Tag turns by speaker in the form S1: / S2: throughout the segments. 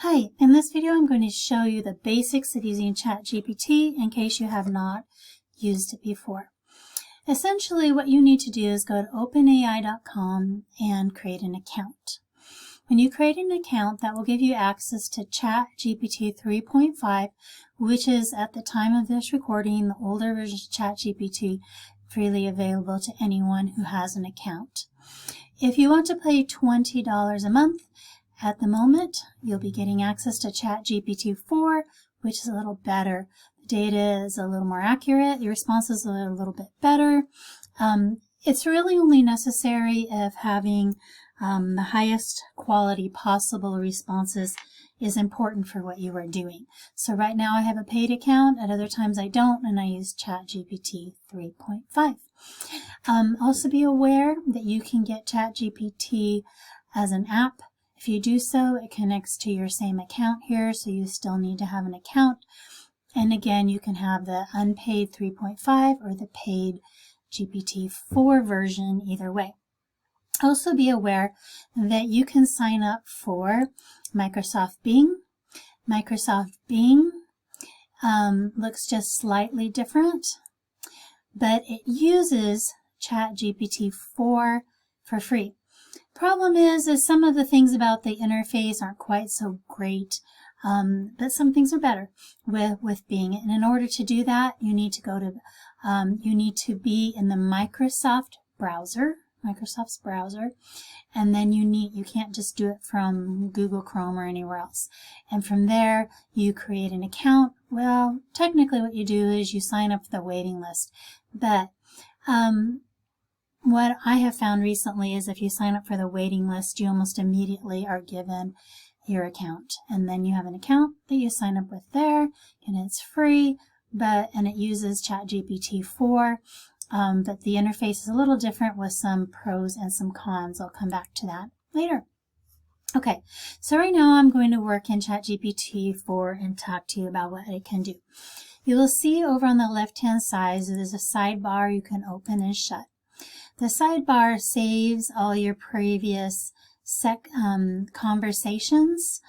S1: Hi, in this video I'm going to show you the basics of using ChatGPT in case you have not used it before. Essentially what you need to do is go to openai.com and create an account. When you create an account, that will give you access to ChatGPT 3.5, which is at the time of this recording the older version of ChatGPT, freely available to anyone who has an account. If you want to pay $20 a month, at the moment, you'll be getting access to ChatGPT 4, which is a little better. The data is a little more accurate. The responses are a little bit better. It's really only necessary if having the highest quality possible responses is important for what you are doing. So right now I have a paid account. At other times I don't, and I use ChatGPT 3.5. Also be aware that you can get ChatGPT as an app. If you do so, it connects to your same account here, so you still need to have an account. And again, you can have the unpaid 3.5 or the paid GPT-4 version, either way. Also be aware that you can sign up for Microsoft Bing. Microsoft Bing looks just slightly different, but it uses ChatGPT 4 for free. Problem is some of the things about the interface aren't quite so great, but some things are better with Bing. And in order to do that, you need to go to you need to be in the Microsoft's browser, and then you can't just do it from Google Chrome or anywhere else. And from there, you create an account. Well, technically, what you do is you sign up for the waiting list, but what I have found recently is if you sign up for the waiting list, you almost immediately are given your account. And then you have an account that you sign up with there, and it's free, and it uses ChatGPT 4. But the interface is a little different with some pros and some cons. I'll come back to that later. Okay, so right now I'm going to work in ChatGPT 4 and talk to you about what it can do. You will see over on the left-hand side, there's a sidebar you can open and shut. The sidebar saves all your previous conversations,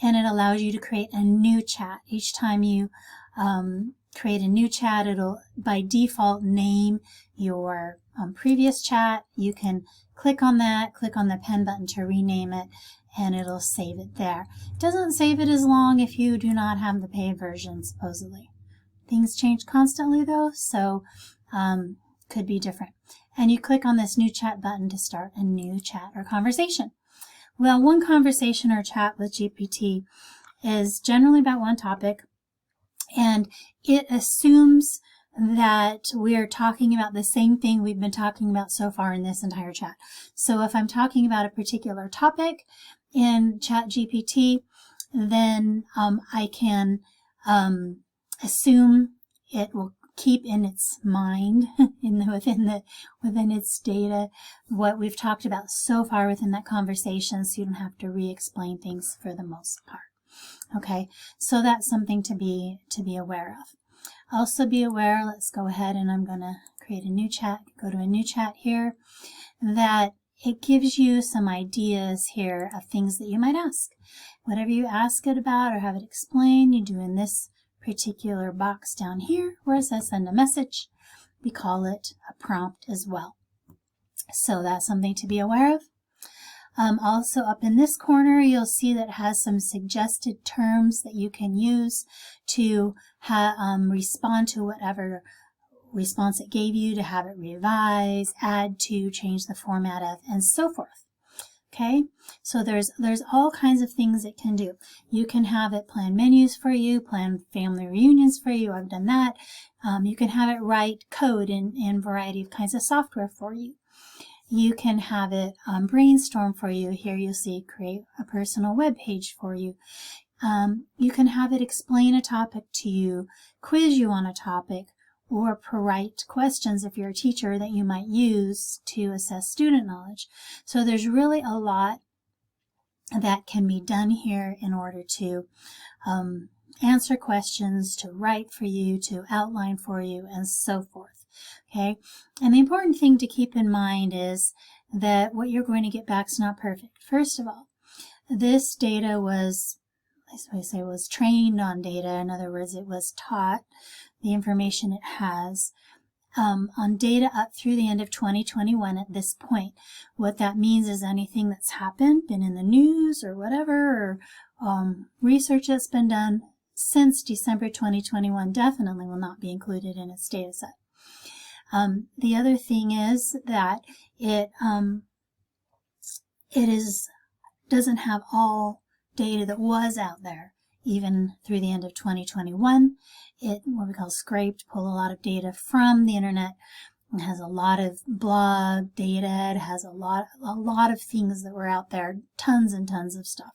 S1: and it allows you to create a new chat. Each time you create a new chat, it'll by default name your previous chat. You can click on that, click on the pen button to rename it, and it'll save it there. It doesn't save it as long if you do not have the paid version, supposedly. Things change constantly though, so could be different. And you click on this new chat button to start a new chat or conversation. Well, one conversation or chat with GPT is generally about one topic, and it assumes that we are talking about the same thing we've been talking about so far in this entire chat. So if I'm talking about a particular topic in ChatGPT, then I can assume it will keep in its mind, within its data, what we've talked about so far within that conversation, so you don't have to re-explain things for the most part. Okay, so that's something to be aware of. Also be aware, let's go ahead and I'm going to create a new chat, go to a new chat here, that it gives you some ideas here of things that you might ask. Whatever you ask it about or have it explain, you do in this particular box down here where it says send a message. We call it a prompt as well. So that's something to be aware of. Also up in this corner, you'll see that it has some suggested terms that you can use to respond to whatever response it gave you, to have it revise, add to, change the format of, and so forth. Okay, so there's all kinds of things it can do. You can have it plan menus for you, plan family reunions for you. I've done that. You can have it write code in a variety of kinds of software for you. You can have it brainstorm for you. Here you'll see create a personal web page for you. You can have it explain a topic to you, quiz you on a topic, or write questions if you're a teacher that you might use to assess student knowledge. So there's really a lot that can be done here in order to answer questions, to write for you, to outline for you, and so forth. Okay, and the important thing to keep in mind is that what you're going to get back is not perfect. First of all, this data was as we say, was trained on data. In other words, it was taught the information it has on data up through the end of 2021 at this point. What that means is anything that's happened, been in the news or whatever, or research that's been done since December 2021 definitely will not be included in its data set. The other thing is that it doesn't have all data that was out there, even through the end of 2021. It, what we call scraped, pull a lot of data from the internet. It has a lot of blog data. It has a lot of things that were out there, tons and tons of stuff.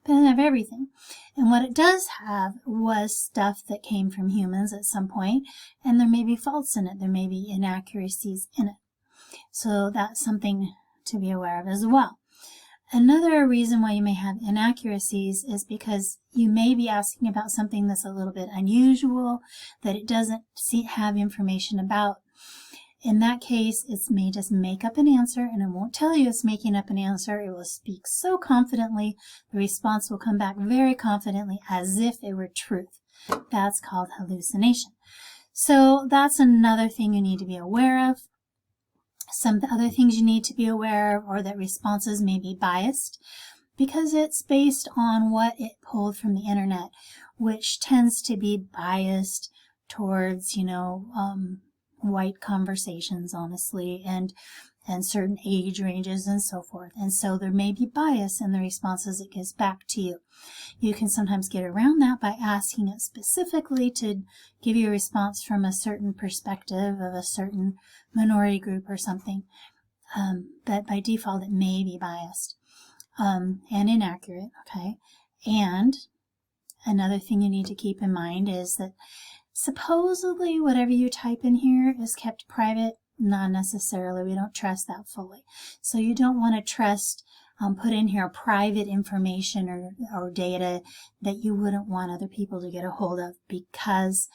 S1: But it doesn't have everything. And what it does have was stuff that came from humans at some point, and there may be faults in it. There may be inaccuracies in it. So that's something to be aware of as well. Another reason why you may have inaccuracies is because you may be asking about something that's a little bit unusual, that it doesn't have information about. In that case, it may just make up an answer, and it won't tell you it's making up an answer. It will speak so confidently, the response will come back very confidently as if it were truth. That's called hallucination. So that's another thing you need to be aware of. Some other things you need to be aware of are that responses may be biased because it's based on what it pulled from the internet, which tends to be biased towards, white conversations, honestly, and certain age ranges and so forth. And so there may be bias in the responses it gives back to you. You can sometimes get around that by asking it specifically to give you a response from a certain perspective of a certain minority group or something. But by default, it may be biased and inaccurate, okay? And another thing you need to keep in mind is that supposedly whatever you type in here is kept private. Not necessarily. We don't trust that fully. So you don't want to trust, put in here private information or data that you wouldn't want other people to get a hold of, because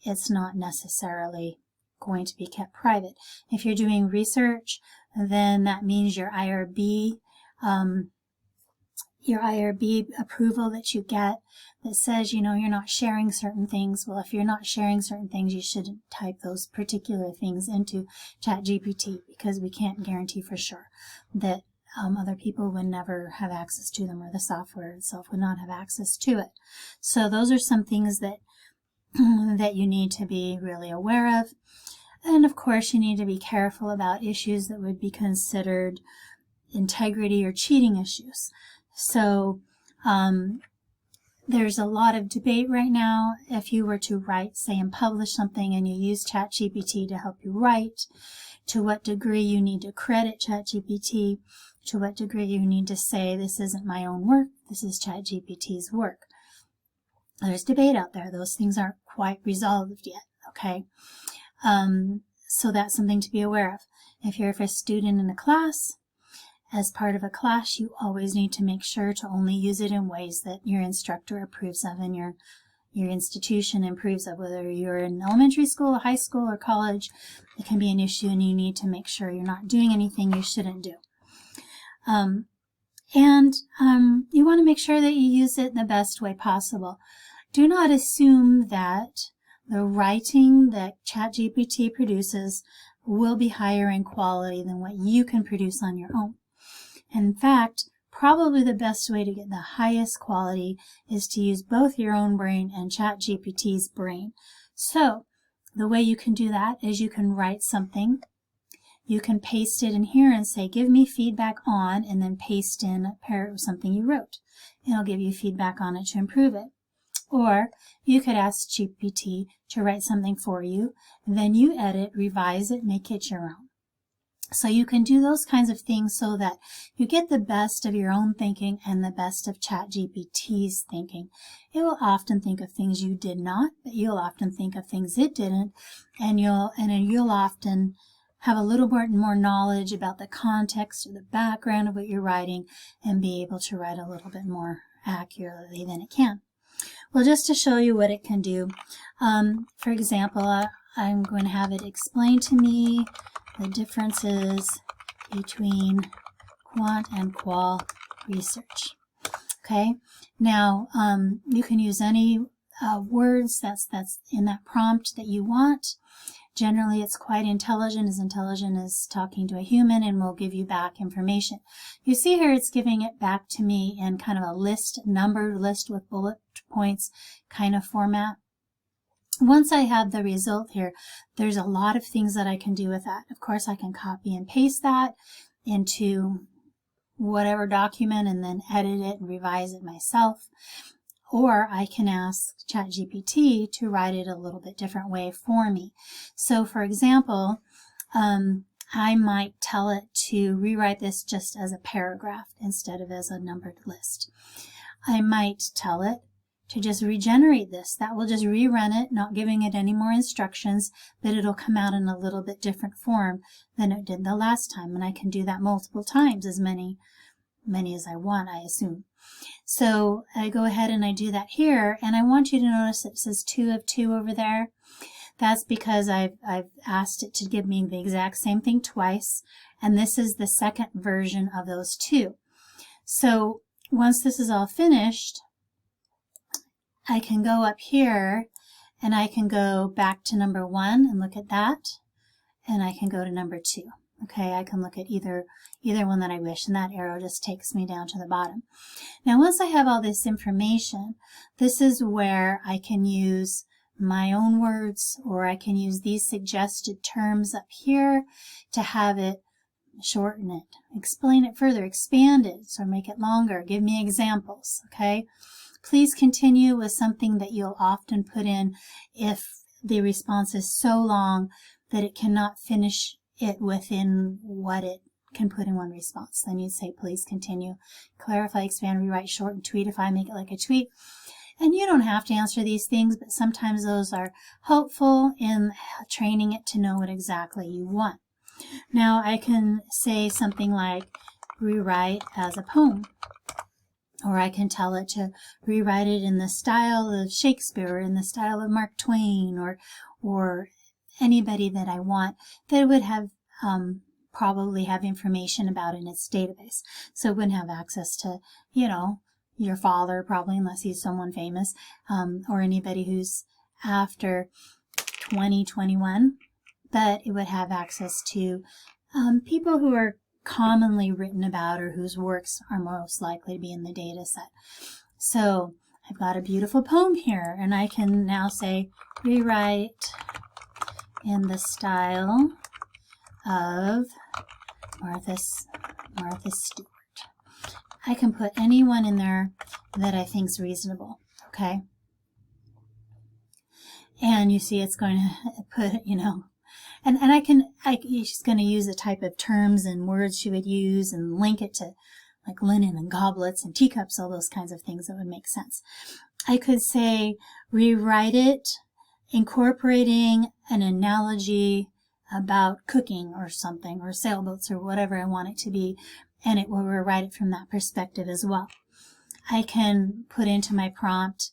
S1: it's not necessarily going to be kept private. If you're doing research, then that means your IRB approval that you get that says, you're not sharing certain things. Well, if you're not sharing certain things, you shouldn't type those particular things into ChatGPT, because we can't guarantee for sure that other people would never have access to them, or the software itself would not have access to it. So those are some things that that you need to be really aware of. And of course, you need to be careful about issues that would be considered integrity or cheating issues. So there's a lot of debate right now. If you were to write, say, and publish something, and you use ChatGPT to help you write, to what degree you need to credit ChatGPT, to what degree you need to say, this isn't my own work, this is ChatGPT's work. There's debate out there. Those things aren't quite resolved yet, okay? So that's something to be aware of. If you're a student in a class, as part of a class, you always need to make sure to only use it in ways that your instructor approves of and your institution approves of. Whether you're in elementary school, high school, or college, it can be an issue, and you need to make sure you're not doing anything you shouldn't do. You want to make sure that you use it in the best way possible. Do not assume that the writing that ChatGPT produces will be higher in quality than what you can produce on your own. In fact, probably the best way to get the highest quality is to use both your own brain and ChatGPT's brain. So the way you can do that is you can write something, you can paste it in here and say, give me feedback on, and then paste in a pair of something you wrote. It'll give you feedback on it to improve it. Or you could ask GPT to write something for you, then you edit, revise it, make it your own. So you can do those kinds of things so that you get the best of your own thinking and the best of ChatGPT's thinking. It will often think of things you did not, but you'll often think of things it didn't, and you'll often have a little bit more knowledge about the context or the background of what you're writing, and be able to write a little bit more accurately than it can. Well, just to show you what it can do, for example, I'm going to have it explain to me the differences between quant and qual research. Okay, now you can use any words that's in that prompt that you want. Generally, it's quite intelligent as talking to a human, and will give you back information. You see here, it's giving it back to me in kind of a list, numbered list with bullet points kind of format. Once I have the result here, there's a lot of things that I can do with that. Of course, I can copy and paste that into whatever document and then edit it and revise it myself. Or I can ask ChatGPT to write it a little bit different way for me. So for example, I might tell it to rewrite this just as a paragraph instead of as a numbered list. I might tell it to just regenerate this. That will just rerun it, not giving it any more instructions, but it'll come out in a little bit different form than it did the last time. And I can do that multiple times, as many as I want, I assume. So I go ahead and I do that here, and I want you to notice it says 2 of 2 over there. That's because I've asked it to give me the exact same thing twice, and this is the second version of those 2. So once this is all finished, I can go up here and I can go back to number 1 and look at that, and I can go to number 2. Okay, I can look at either one that I wish, and that arrow just takes me down to the bottom. Now, once I have all this information, this is where I can use my own words, or I can use these suggested terms up here to have it shorten it, explain it further, expand it, or make it longer, give me examples, okay? Please continue with something that you'll often put in if the response is so long that it cannot finish it within what it can put in one response. Then you'd say, please continue, clarify, expand, rewrite, shorten, tweetify, make it like a tweet. And you don't have to answer these things, but sometimes those are helpful in training it to know what exactly you want. Now I can say something like rewrite as a poem, or I can tell it to rewrite it in the style of Shakespeare, or in the style of Mark Twain, or anybody that I want that would have probably have information about in its database. So it wouldn't have access to, you know, your father probably, unless he's someone famous, or anybody who's after 2021, but it would have access to people who are commonly written about or whose works are most likely to be in the data set. So I've got a beautiful poem here, and I can now say rewrite in the style of Martha Stewart. I can put anyone in there that I think is reasonable, okay? And you see it's going to put, you know, and she's going to use the type of terms and words she would use and link it to like linen and goblets and teacups, all those kinds of things that would make sense. I could say rewrite it incorporating an analogy about cooking or something, or sailboats, or whatever I want it to be, and it will rewrite it from that perspective as well. I can put into my prompt,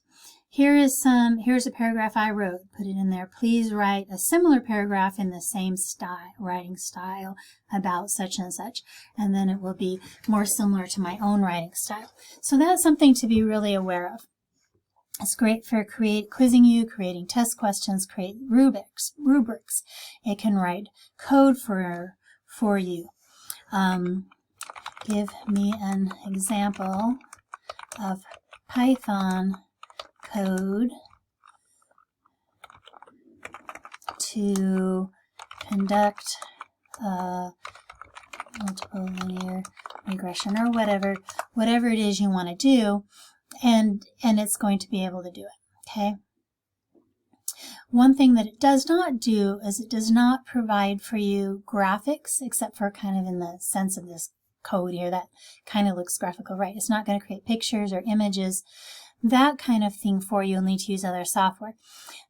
S1: here's a paragraph I wrote, put it in there, please write a similar paragraph in the same style, writing style, about such and such, and then it will be more similar to my own writing style. So that's something to be really aware of. It's great for quizzing you, creating test questions, create rubrics. It can write code for you. Give me an example of Python code to conduct multiple linear regression, or whatever it is you want to do. And it's going to be able to do it, okay? One thing that it does not do is it does not provide for you graphics, except for kind of in the sense of this code here that kind of looks graphical, right? It's not going to create pictures or images, that kind of thing for you. You'll need to use other software.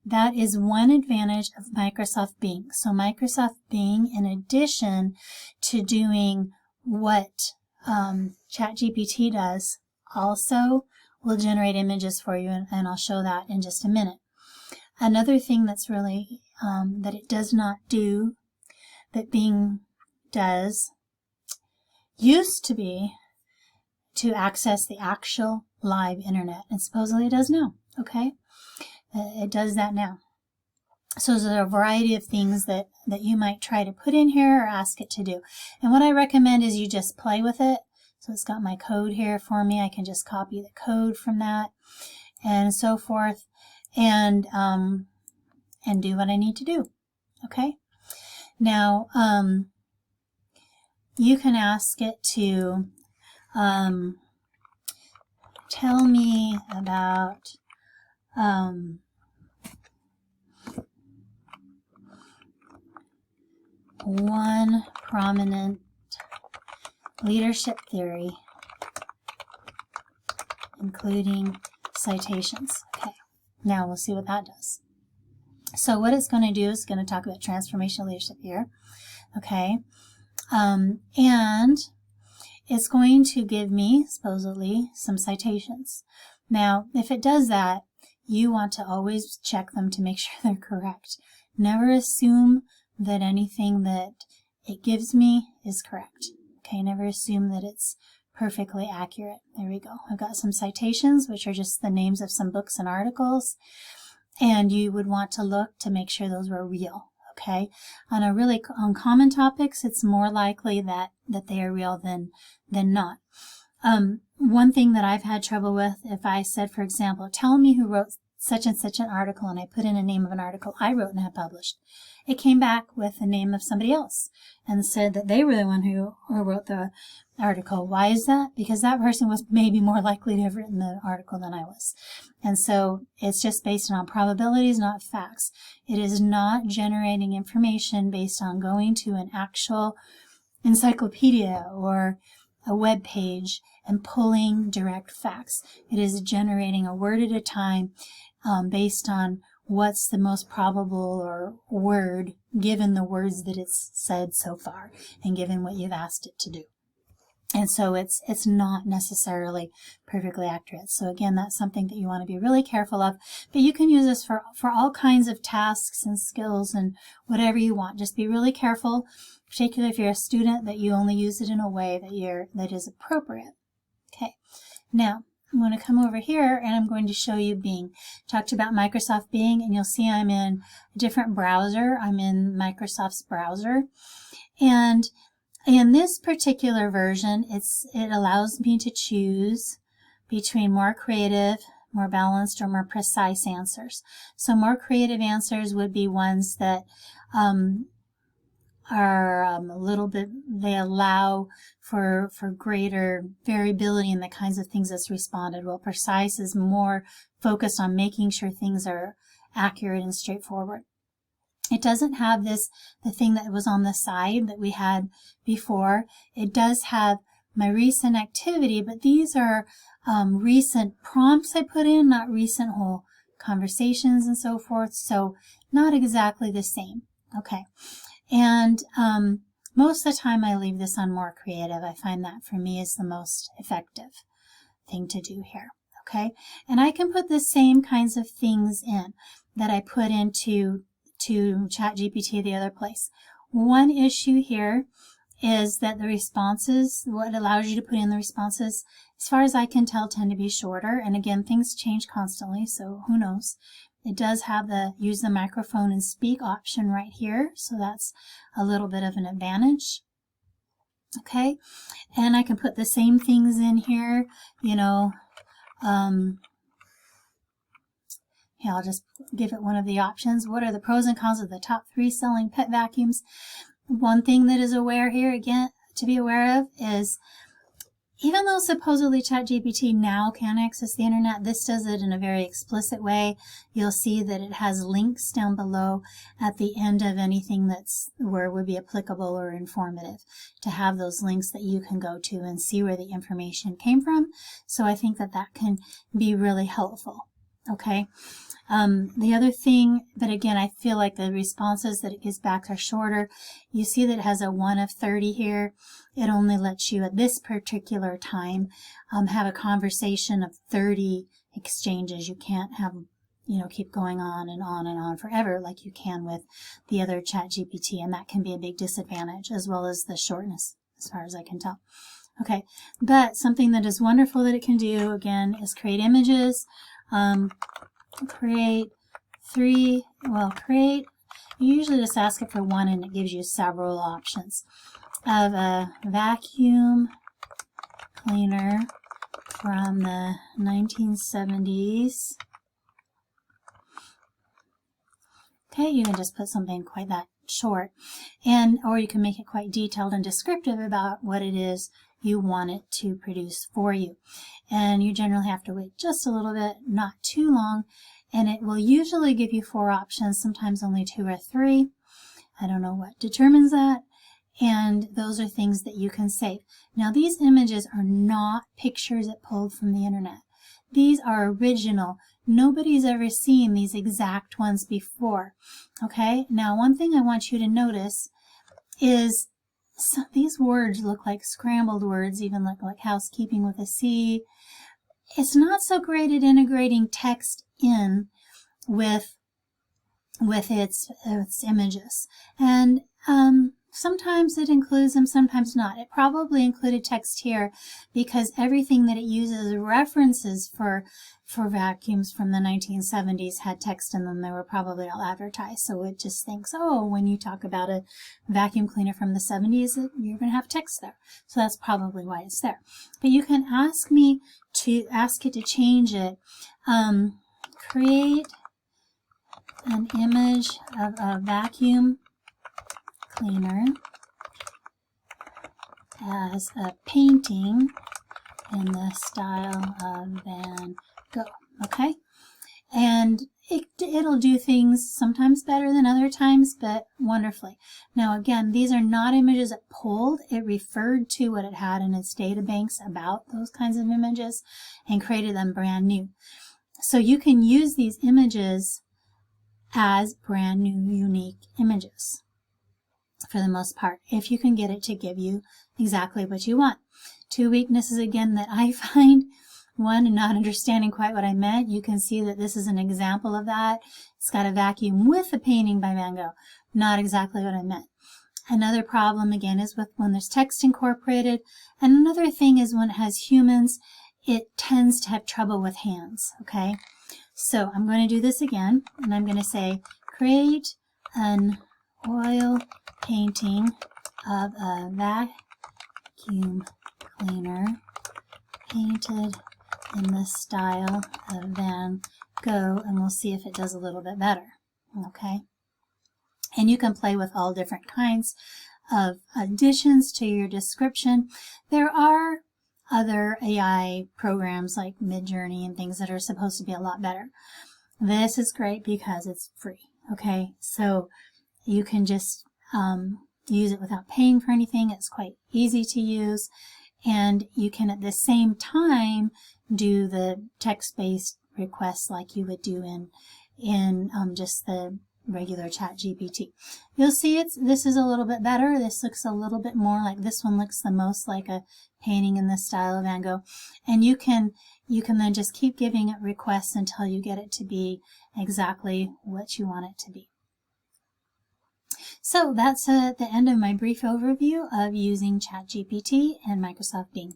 S1: That is one advantage of Microsoft Bing. So Microsoft Bing, in addition to doing what ChatGPT does, also will generate images for you, and I'll show that in just a minute. Another thing that's really, that it does not do, that Bing does, used to be to access the actual live internet, and supposedly it does now. Okay, it does that now. So there's a variety of things that you might try to put in here or ask it to do. And what I recommend is you just play with it. So it's got my code here for me. I can just copy the code from that and so forth, and do what I need to do. Okay. Now, you can ask it to tell me about one prominent leadership theory, including citations. Okay, now we'll see what that does. So what it's going to do is going to talk about transformational leadership here. Okay, and it's going to give me, supposedly, some citations. Now, if it does that, you want to always check them to make sure they're correct. Never assume that anything that it gives me is correct. Okay, never assume that it's perfectly accurate. There we go. I've got some citations, which are just the names of some books and articles, and you would want to look to make sure those were real. Okay, on common topics, it's more likely that they are real than not. One thing that I've had trouble with, if I said, for example, tell me who wrote such and such an article, and I put in a name of an article I wrote and had published, it came back with the name of somebody else and said that they were the one who wrote the article. Why is that? Because that person was maybe more likely to have written the article than I was. And so it's just based on probabilities, not facts. It is not generating information based on going to an actual encyclopedia or a web page and pulling direct facts. It is generating a word at a time based on what's the most probable or word given the words that it's said so far and given what you've asked it to do. And so it's not necessarily perfectly accurate. So again, that's something that you want to be really careful of. But you can use this for all kinds of tasks and skills and whatever you want. Just be really careful, particularly if you're a student, that you only use it in a way that is appropriate. Okay. Now, I'm going to come over here and I'm going to show you Bing. Talked about Microsoft Bing, and you'll see I'm in a different browser. I'm in Microsoft's browser. And in this particular version, it allows me to choose between more creative, more balanced, or more precise answers. So more creative answers would be ones that are a little bit, they allow for greater variability in the kinds of things that's responded. While precise is more focused on making sure things are accurate and straightforward. It doesn't have the thing that was on the side that we had before. It does have my recent activity, but these are recent prompts I put in, not recent whole conversations and so forth. So not exactly the same. Okay. And most of the time I leave this on more creative. I find that for me is the most effective thing to do here. Okay. And I can put the same kinds of things in that I put into ChatGPT the other place. One issue here is that the responses, what allows you to put in the responses, as far as I can tell, tend to be shorter. And again, things change constantly, so who knows. It does have the use the microphone and speak option right here, so that's a little bit of an advantage. Okay, and I can put the same things in here, you know. Yeah, I'll just give it one of the options. What are the pros and cons of the top 3 selling pet vacuums? One thing that is aware here, again, to be aware of is, even though supposedly ChatGPT now can access the internet, this does it in a very explicit way. You'll see that it has links down below at the end of anything that's where it would be applicable or informative, to have those links that you can go to and see where the information came from. So I think that can be really helpful. Okay. The other thing, but again, I feel like the responses that it gives back are shorter. You see that it has a 1 of 30 here. It only lets you at this particular time have a conversation of 30 exchanges. You can't have, keep going on and on and on forever like you can with the other ChatGPT, and that can be a big disadvantage, as well as the shortness, as far as I can tell. Okay, but something that is wonderful that it can do, again, is create images. Create you usually just ask it for one and it gives you several options of a vacuum cleaner from the 1970s. Okay, you can just put something quite that short, or you can make it quite detailed and descriptive about what it is you want it to produce for you. And you generally have to wait just a little bit, not too long, and it will usually give you 4 options, sometimes only 2 or 3. I don't know what determines that. And those are things that you can save. Now, these images are not pictures it pulled from the internet. These are original. Nobody's ever seen these exact ones before. Okay, now one thing I want you to notice is these words look like scrambled words, even look like housekeeping with a C. It's not so great at integrating text in with its images. And sometimes it includes them, sometimes not. It probably included text here because everything that it uses references for vacuums from the 1970s had text in them. They were probably all advertised. So it just thinks, oh, when you talk about a vacuum cleaner from the 70s, you're going to have text there. So that's probably why it's there. But you can ask it to change it. Create an image of a vacuum cleaner as a painting in the style of Van Gogh. Okay, and it'll do things sometimes better than other times, but wonderfully. Now again, these are not images it pulled. It referred to what it had in its databanks about those kinds of images and created them brand new. So you can use these images as brand new, unique images for the most part, if you can get it to give you exactly what you want. 2 weaknesses again that I find. One, not understanding quite what I meant. You can see that this is an example of that. It's got a vacuum with a painting by Van Gogh. Not exactly what I meant. Another problem again is with when there's text incorporated. And another thing is when it has humans, it tends to have trouble with hands. Okay, so I'm going to do this again, and I'm going to say create an oil painting of a vacuum cleaner painted in the style of Van Gogh, and we'll see if it does a little bit better. Okay, and you can play with all different kinds of additions to your description. There are other AI programs like Midjourney and things that are supposed to be a lot better. This is great because it's free. Okay, so you can just use it without paying for anything. It's quite easy to use, and you can at the same time do the text-based requests like you would do in just the regular ChatGPT. You'll see this is a little bit better. This looks a little bit more like, this one looks the most like a painting in the style of Van Gogh. And you can then just keep giving it requests until you get it to be exactly what you want it to be. So that's the end of my brief overview of using ChatGPT and Microsoft Bing.